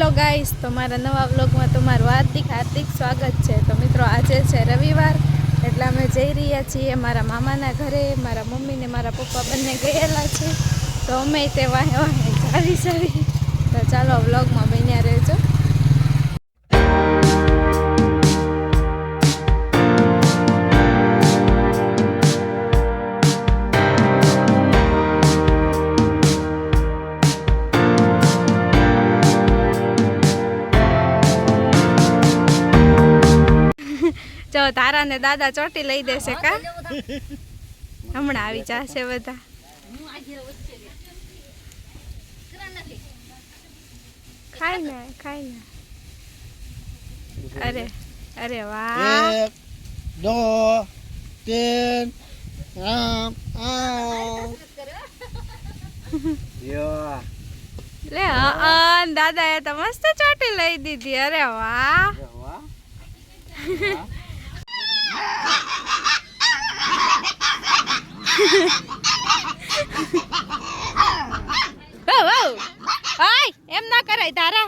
Hello guys, तो मारा नवा व्लॉग में तमारुं हार्दिक स्वागत है। तो मित्रों, आज है रविवार એટલે અમે જઈ રહ્યા છીએ મારા મામાના ઘરે। મારા મમ્મી ને મારા પપ્પા બંને ગયેલા છે, તો અમે તે વાહે વાહે ચાલી સવી। તો ચાલો વ્લોગમાં બન્યા રહેજો। जो तारा ने दादा चोटी लई देसे का हमणा आवी जाशे बधा। खाई ना अरे अरे वाह। 1 2 3 यो ले दादा ये तो मस्त चोटी लई दीदी। अरे वाह। एम ना कराय तारा।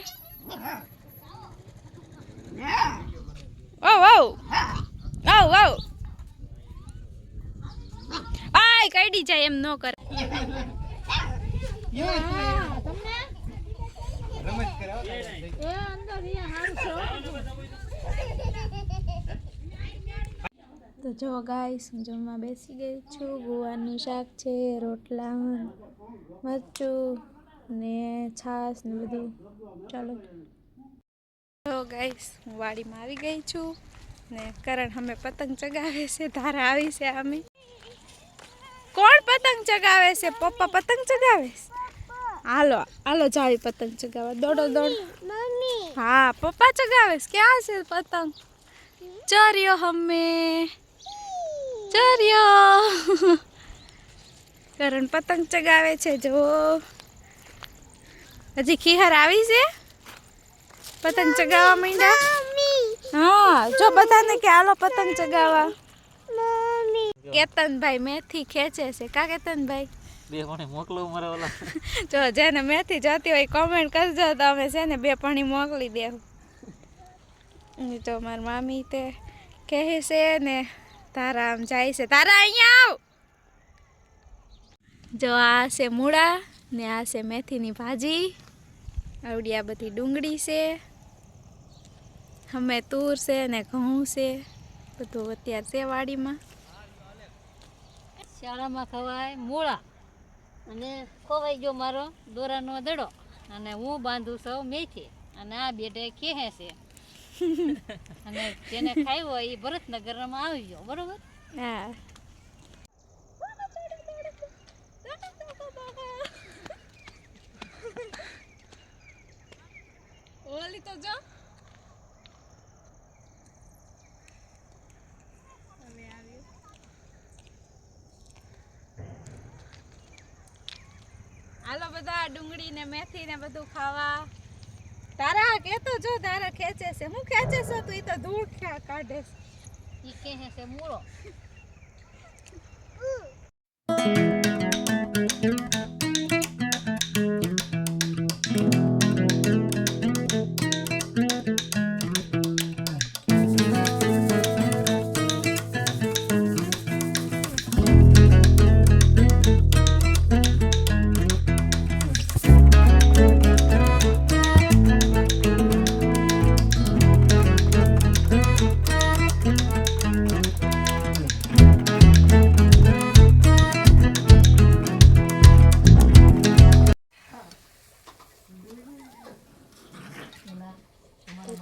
आय कईडी जाय एम नो कर। तो जो गाइस हूँ जमवा बेसी गई छू। गुवारनु शाक छे, रोटला, मरचू ने छास ने बधु। चलो तो गाइस हूँ वाड़ी में आई गई छू ने करण हमें पतंग चगावे से। तारा आई से हमें कौन पतंग चगावे से? पप्पा पतंग चगावे। हालो हालो जावी पतंग चगावा। दौड़ो दौड़। हाँ पप्पा चगावे। क्या से पतंग चरियो हमें चरियो। करण पतंग चगावे छे। जो हजी खीहर आवी से पतंग चगावा માંડ્યા। हाँ जो बताने के आलो पतंग चगावा। केतन भाई मेथी खेचे से का केतन भाई बे पाणी मोकलो मारा वाला। जो जेने मेथी जोती होय कमेंट करजो तो अमे छे ने बे पाणी मोकली देहू। तो मार मामी ते कहे से ने तारा आम जाय से। तारा अहींया आव। जो आ से मूळा ने आ से मेथी नी भाजी। आवड़ी आ बधी डूंगળી से, हमें तूर से ने घऊं से बधुं अत्यार से वाड़ी में। શાળામાં ખવાય મૂળા અને ખવાઈ ગયો મારો દોરાનો દડો અને હું બાંધું છું મેથી અને આ બેટે ખેહે છે અને જેને ખાયો હોય એ ભરતનગરમાં આવી ગયો બરોબર। हाँ ओली तो जो हालो बधा डूंगળી ने मेथी ने बधु खावा। तारा के तो जो तारा खेचे से हूँ खेचे से तू तो धूल क्या काढे એ ખેહે છે મૂળો।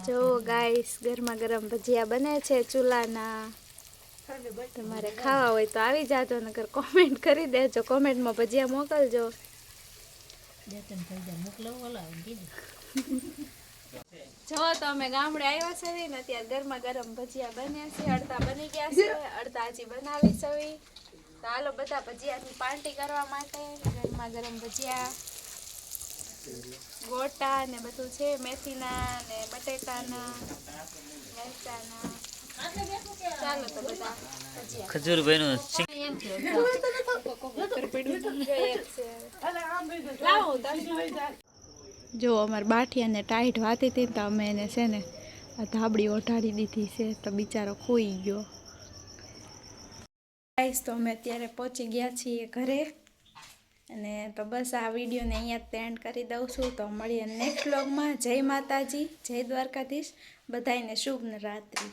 जो गाइस गरमा गरम भजिया बने छे चूलाना। तमारे खावा होय तो आवी जाजो, नकर कमेंट करी देजो। कमेंट में भजिया मोकलजो। जो तो अमे गामडे आव्या छे ने त्यार गरमा गरम भजिया बन्या छे। अड़धा बनी गया छे, अड़धा हजी बनावी छे। तो हालो बधा भजिया थी पार्टी करवा माटे। गरमा गरम भजिया गोटा ने बधु छे, मेथीना ने बटेटाना मरचाना। चालो तो बधा खजूर बनो જો અમારે બાઠિયાને ટાઈટ વાતી હતી તો અમે એને છે ને આ ધાબડી ઓઢાડી દીધી છે તો બિચારો ખોઈ ગયો. ગાઈસ તો અમે અત્યારે પહોંચી ગયા છીએ ઘરે અને તો બસ આ વિડીયોને અહીંયા જ એન્ડ કરી દઉં છું. તો મળીએ નેક્સ્ટ વ્લોગમાં. જય માતાજી, જય દ્વારકાધીશ, બધાને શુભ રાત્રિ.